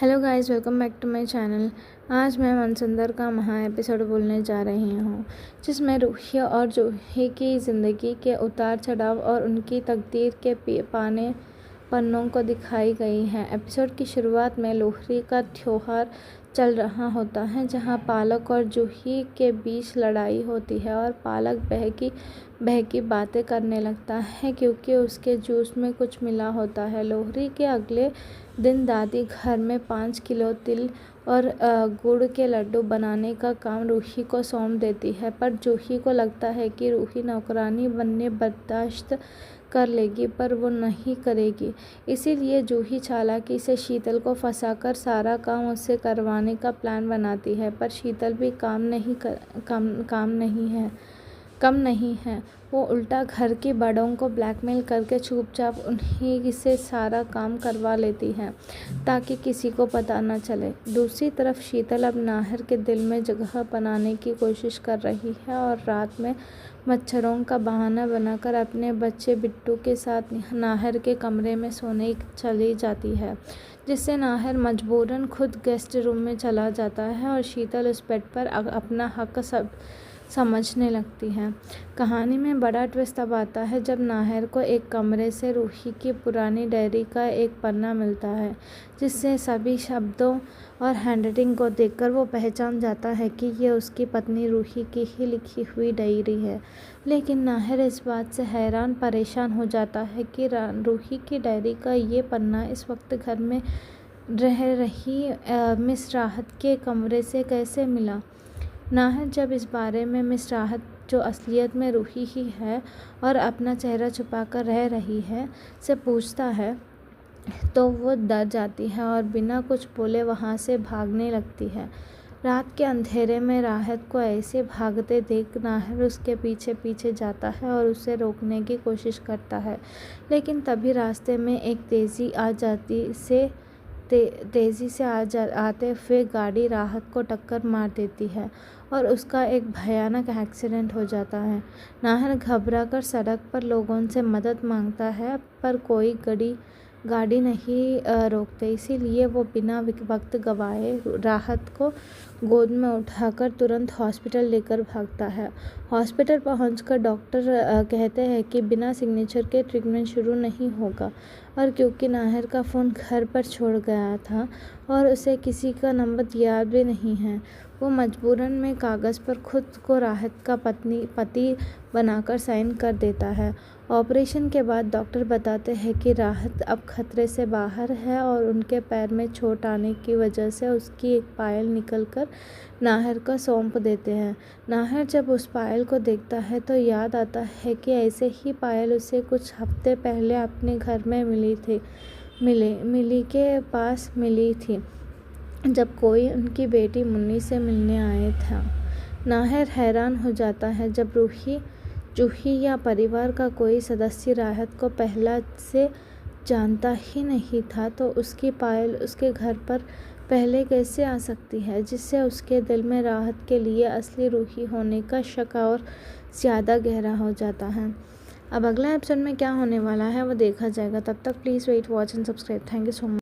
Hello guys, welcome back to my channel. आज मैं मनसुंदर का महा एपिसोड बोलने जा रही हूँ, जिसमें रूही और जूही की ज़िंदगी के उतार चढ़ाव और उनकी तकदीर के पाने पन्नों को दिखाई गई है। एपिसोड की शुरुआत में लोहड़ी का त्योहार चल रहा होता है, जहां पालक और जूही के बीच लड़ाई होती है और पालक बहकी बातें करने लगता है क्योंकि उसके जूस में कुछ मिला होता है। लोहड़ी के अगले दिन दादी घर में 5 किलो तिल और गुड़ के लड्डू बनाने का काम रूही को सौंप देती है, पर जूही को लगता है कि रूही नौकरानी बनने बर्दाश्त कर लेगी, पर वो नहीं करेगी। इसीलिए जूही चालाकी से शीतल को फंसाकर सारा काम उससे करवाने का प्लान बनाती है, पर शीतल भी कम नहीं है। वो उल्टा घर की बड़ों को ब्लैकमेल करके चुपचाप उन्हीं से सारा काम करवा लेती है ताकि किसी को पता न चले। दूसरी तरफ शीतल अब नाहर के दिल में जगह बनाने की कोशिश कर रही है और रात में मच्छरों का बहाना बनाकर अपने बच्चे बिट्टू के साथ नाहर के कमरे में सोने चली जाती है, जिससे नाहर मजबूरन खुद गेस्ट रूम में चला जाता है और शीतल उस बेड पर अपना हक समझने लगती है। कहानी में बड़ा ट्विस्ट तब आता है जब नाहर को एक कमरे से रूही की पुरानी डायरी का एक पन्ना मिलता है, जिससे सभी शब्दों और हैंडराइटिंग को देखकर वो पहचान जाता है कि ये उसकी पत्नी रूही की ही लिखी हुई डायरी है। लेकिन नाहर इस बात से हैरान परेशान हो जाता है कि रूही की डायरी का ये पन्ना इस वक्त घर में रह रही मिस राहत के कमरे से कैसे मिला। नाहर जब इस बारे में मिस राहत, जो असलियत में रूही ही है और अपना चेहरा छुपाकर रह रही है, से पूछता है तो वो डर जाती है और बिना कुछ बोले वहाँ से भागने लगती है। रात के अंधेरे में राहत को ऐसे भागते देख नाहर उसके पीछे पीछे जाता है और उसे रोकने की कोशिश करता है, लेकिन तभी रास्ते में एक तेज़ी से आते हुए गाड़ी राहत को टक्कर मार देती है और उसका एक भयानक एक्सीडेंट हो जाता है। नाहर घबराकर सड़क पर लोगों से मदद मांगता है, पर कोई गाड़ी नहीं रोकते। इसीलिए वो बिना वक्त गवाए राहत को गोद में उठाकर तुरंत हॉस्पिटल लेकर भागता है। हॉस्पिटल पहुंचकर डॉक्टर कहते हैं कि बिना सिग्नेचर के ट्रीटमेंट शुरू नहीं होगा, और क्योंकि नाहर का फ़ोन घर पर छोड़ गया था और उसे किसी का नंबर याद भी नहीं है, वो मजबूरन में कागज़ पर खुद को राहत का पति बनाकर साइन कर देता है। ऑपरेशन के बाद डॉक्टर बताते हैं कि राहत अब खतरे से बाहर है और उनके पैर में चोट आने की वजह से उसकी एक पायल निकलकर नाहर को सौंप देते हैं। नाहर जब उस पायल को देखता है तो याद आता है कि ऐसे ही पायल उसे कुछ हफ्ते पहले अपने घर में मिली के पास मिली थी, जब कोई उनकी बेटी मुन्नी से मिलने आया था। नाहर हैरान हो जाता है जब जूही या परिवार का कोई सदस्य राहत को पहला से जानता ही नहीं था, तो उसकी पायल उसके घर पर पहले कैसे आ सकती है, जिससे उसके दिल में राहत के लिए असली रूही होने का शक और ज़्यादा गहरा हो जाता है। अब अगला एपिसोड में क्या होने वाला है वो देखा जाएगा। तब तक please wait, watch and subscribe. Thank you so much.